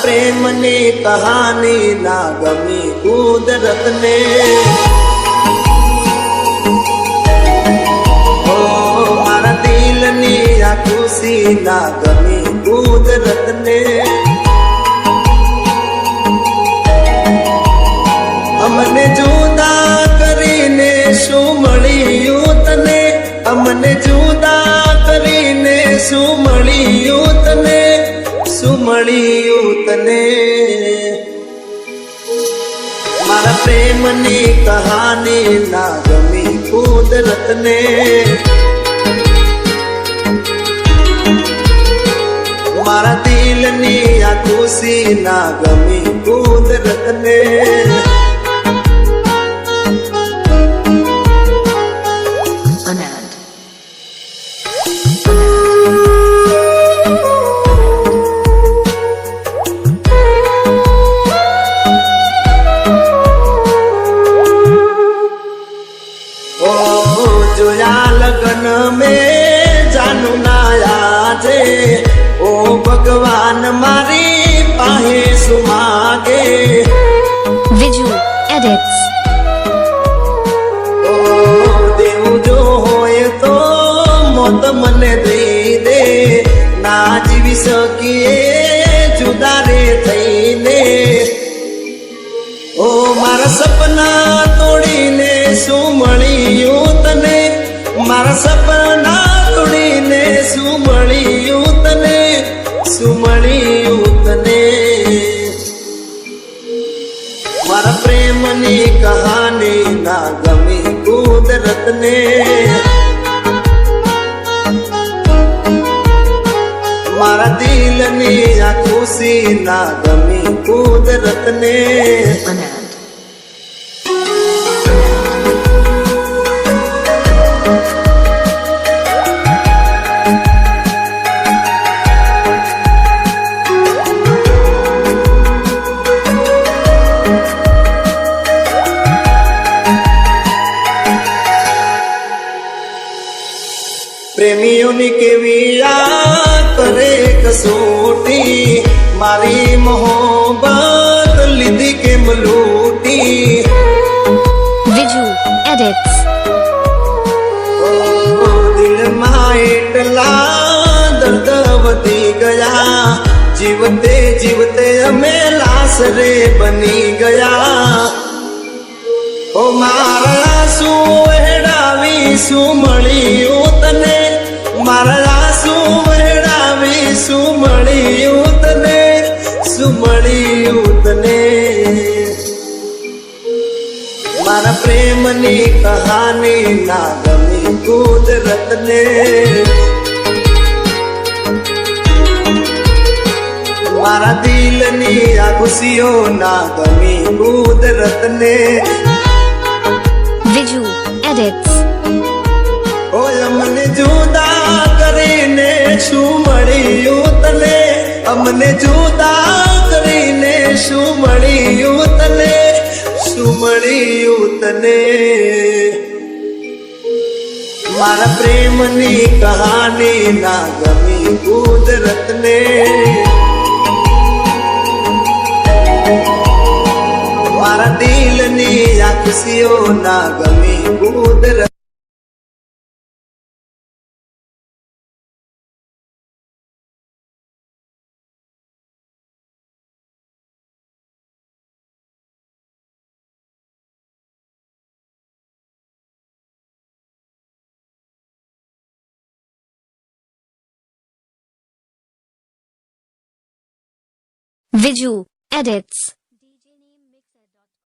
પ્રેમની કહાની ના ગમી કુદરતને. ઓ મારા દિલની આ ખુશી ના ગમી કુદરતને. અમને જુદા કરીને શું મળ્યું તને? અમને જુદા કરીને શું મળ્યું તને? શું મળ્યું તને? મારા પ્રેમની કહાની ના ગમી કુદરતને. મારા દિલની આ ખુશી ના ગમી કુદરતને. જોયા લગન મેં જાનું નાયા છે. ઓ ભગવાન મારી પાસે શું માગે? Viju Edits. ઓ દેવું જો હોય તો મોત મને દઈ દે. ના જીવી શકીએ જુદા રે થઈને. ઓ મારા સપના તોડીને શું મળ્યું તને? મારા સપના તોડીને શું મળ્યું તને? શું મળ્યું તને? મારા પ્રેમની કહાની ના ગમી કુદરતને. મારા દિલની આ ખુશી ના ગમી કુદરતને. પ્રેમીઓની કેવી આ કરે કસોટી? મારી મોહબ્બત લીધી કેમ લૂટી? Viju Edits. દિલમાં એટલા દર્દ વધી ગયા. જીવતે જીવતે અમે લાશ રે બની ગયા. ઓ મારા શું વહેડાવી શું મળ્યું તને? મારા શું વહેડાવી શું મળ્યું તને? શું મળ્યું તને? મારા પ્રેમની કહાની ના ગમી કુદરતને. મારા દિલની આ ખુશીઓ ના ગમી કુદરતને. Viju Edits. ઓય અમને જુદા કરીને શું મળ્યું તને? અમને જુદા કરીને શું મળ્યું તને? શું મળ્યું તને? મારા પ્રેમની કહાની ના ગમી કુદરતને. મારા દિલની આ ખુશીઓ ના ગમી કુદરત. Viju Edits.